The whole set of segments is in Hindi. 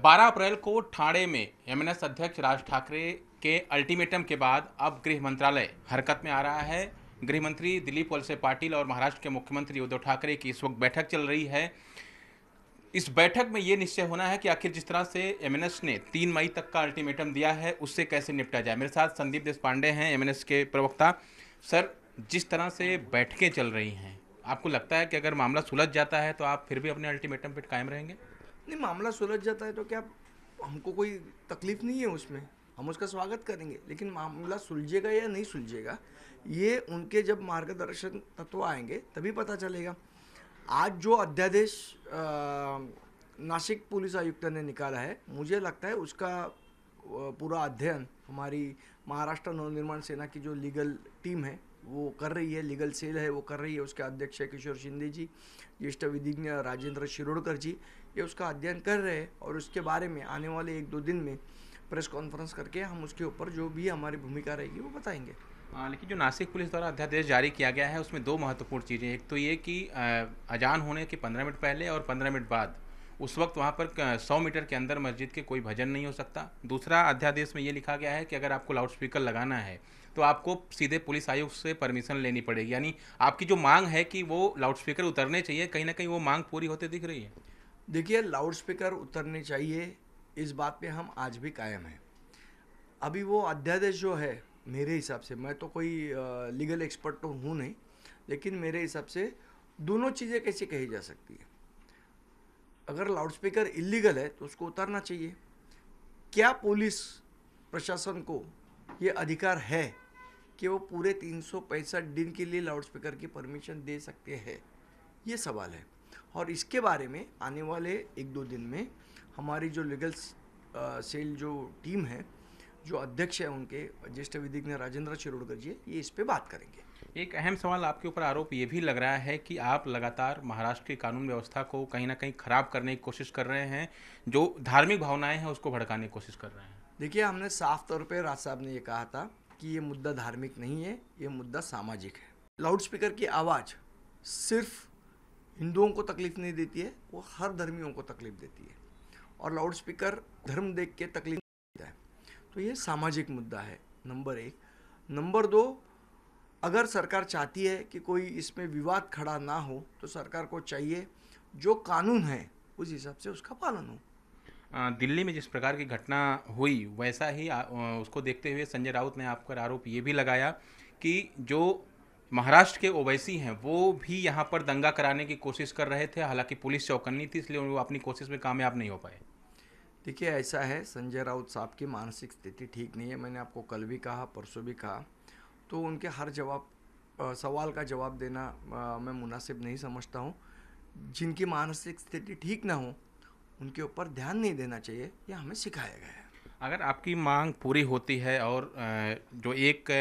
12 अप्रैल को ठाणे में एमएनएस अध्यक्ष राज ठाकरे के अल्टीमेटम के बाद अब गृह मंत्रालय हरकत में आ रहा है। गृह मंत्री दिलीप वलसे पाटिल और महाराष्ट्र के मुख्यमंत्री उद्धव ठाकरे की इस वक्त बैठक चल रही है। इस बैठक में ये निश्चय होना है कि आखिर जिस तरह से एमएनएस ने 3 मई तक का अल्टीमेटम दिया है उससे कैसे निपटा जाए। मेरे साथ संदीप देशपांडे हैं, एमएनएस के प्रवक्ता। सर, जिस तरह से बैठकें चल रही हैं, आपको लगता है कि अगर मामला सुलझ जाता है तो आप फिर भी अपने अल्टीमेटम पर कायम रहेंगे? नहीं, मामला सुलझ जाता है तो क्या हमको कोई तकलीफ नहीं है उसमें, हम उसका स्वागत करेंगे। लेकिन मामला सुलझेगा या नहीं सुलझेगा ये उनके जब मार्गदर्शन तत्व आएंगे तभी पता चलेगा। आज जो अध्यादेश नासिक पुलिस आयुक्त ने निकाला है, मुझे लगता है उसका पूरा अध्ययन हमारी महाराष्ट्र नवनिर्माण सेना की जो लीगल टीम है वो कर रही है, लीगल सेल है वो कर रही है। उसके अध्यक्ष है किशोर शिंदे जी, ज्येष्ठ विधिज्ञ राजेंद्र शिरोडकर जी, ये उसका अध्ययन कर रहे हैं और उसके बारे में आने वाले 1-2 दिन में प्रेस कॉन्फ्रेंस करके हम उसके ऊपर जो भी हमारी भूमिका रहेगी वो बताएंगे। लेकिन जो नासिक पुलिस द्वारा अध्यादेश जारी किया गया है उसमें 2 महत्वपूर्ण चीज़ें। एक तो ये कि अजान होने के 15 मिनट पहले और 15 मिनट बाद उस वक्त वहाँ पर 100 मीटर के अंदर मस्जिद के कोई भजन नहीं हो सकता। दूसरा, अध्यादेश में ये लिखा गया है कि अगर आपको लाउड स्पीकर लगाना है तो आपको सीधे पुलिस आयुक्त से परमिशन लेनी पड़ेगी। यानी आपकी जो मांग है कि वो लाउड स्पीकर उतरने चाहिए, कहीं ना कहीं वो मांग पूरी होते दिख रही है। देखिए, लाउड स्पीकर उतरने चाहिए, इस बात पे हम आज भी कायम हैं। अभी वो अध्यादेश जो है, मेरे हिसाब से, मैं तो कोई लीगल एक्सपर्ट तो हूँ नहीं, लेकिन मेरे हिसाब से दोनों चीज़ें कैसे कही जा सकती है। अगर लाउड स्पीकर इलीगल है तो उसको उतारना चाहिए। क्या पुलिस प्रशासन को ये अधिकार है कि वो पूरे 365 दिन के लिए लाउड स्पीकर की परमिशन दे सकते हैं? ये सवाल है और इसके बारे में आने वाले 1-2 दिन में हमारी जो लीगल सेल जो टीम है, जो अध्यक्ष है उनके ज्येष्ठ विधिज्ञ राजेंद्र शिरोडकर जी, ये इस पे बात करेंगे। एक अहम सवाल आपके ऊपर आरोप ये भी लग रहा है कि आप लगातार महाराष्ट्र की कानून व्यवस्था को कहीं ना कहीं खराब करने की कोशिश कर रहे हैं, जो धार्मिक भावनाएं हैं उसको भड़काने की कोशिश कर रहे हैं। देखिए, हमने साफ तौर पे राज साहब ने ये कहा था कि ये मुद्दा धार्मिक नहीं है, ये मुद्दा सामाजिक है। लाउड स्पीकर की आवाज़ सिर्फ हिंदुओं को तकलीफ नहीं देती है, वो हर धर्मियों को तकलीफ देती है और लाउड स्पीकर धर्म देख के तकलीफ देता है। तो ये सामाजिक मुद्दा है, नंबर 1। नंबर 2, अगर सरकार चाहती है कि कोई इसमें विवाद खड़ा ना हो तो सरकार को चाहिए जो कानून है उस हिसाब से उसका पालन हो। दिल्ली में जिस प्रकार की घटना हुई वैसा ही उसको देखते हुए संजय राउत ने आप पर आरोप ये भी लगाया कि जो महाराष्ट्र के ओवैसी हैं वो भी यहाँ पर दंगा कराने की कोशिश कर रहे थे। हालांकि पुलिस चौकन्नी थी, इसलिए वो अपनी कोशिश में कामयाब नहीं हो पाए। देखिए, ऐसा है, संजय राउत साहब की मानसिक स्थिति ठीक नहीं है। मैंने आपको कल भी कहा, परसों भी कहा, तो उनके हर सवाल का जवाब देना मैं मुनासिब नहीं समझता हूँ। जिनकी मानसिक स्थिति ठीक ना हो उनके ऊपर ध्यान नहीं देना चाहिए, यह हमें सिखाया गया है। अगर आपकी मांग पूरी होती है और जो 1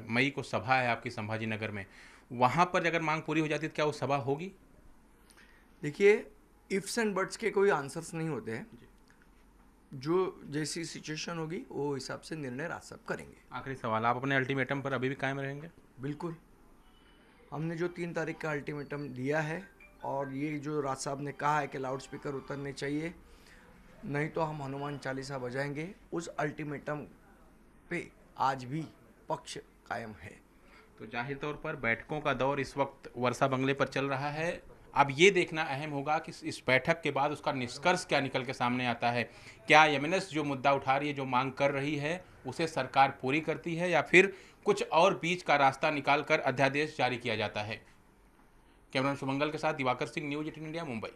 मई को सभा है आपकी संभाजी नगर में, वहाँ पर अगर मांग पूरी हो जाती है तो क्या वो सभा होगी? देखिए, इफ्स एंड बट्स के कोई आंसर्स नहीं होते हैं। जो जैसी सिचुएशन होगी वो हिसाब से निर्णय राज साहब करेंगे। आखिरी सवाल, आप अपने अल्टीमेटम पर अभी भी कायम रहेंगे? बिल्कुल, हमने जो 3 तारीख का अल्टीमेटम दिया है और ये जो राज साहब ने कहा है कि लाउड स्पीकर उतरने चाहिए, नहीं तो हम हनुमान चालीसा बजाएंगे, उस अल्टीमेटम पे आज भी पक्ष कायम है। तो जाहिर तौर पर बैठकों का दौर इस वक्त वर्षा बंगले पर चल रहा है। अब ये देखना अहम होगा कि इस बैठक के बाद उसका निष्कर्ष क्या निकल के सामने आता है। क्या एमएनएस जो मुद्दा उठा रही है, जो मांग कर रही है, उसे सरकार पूरी करती है या फिर कुछ और बीच का रास्ता निकाल कर अध्यादेश जारी किया जाता है। कैमरामैन सुमंगल के साथ दिवाकर सिंह, न्यूज़ 18 इंडिया, मुंबई।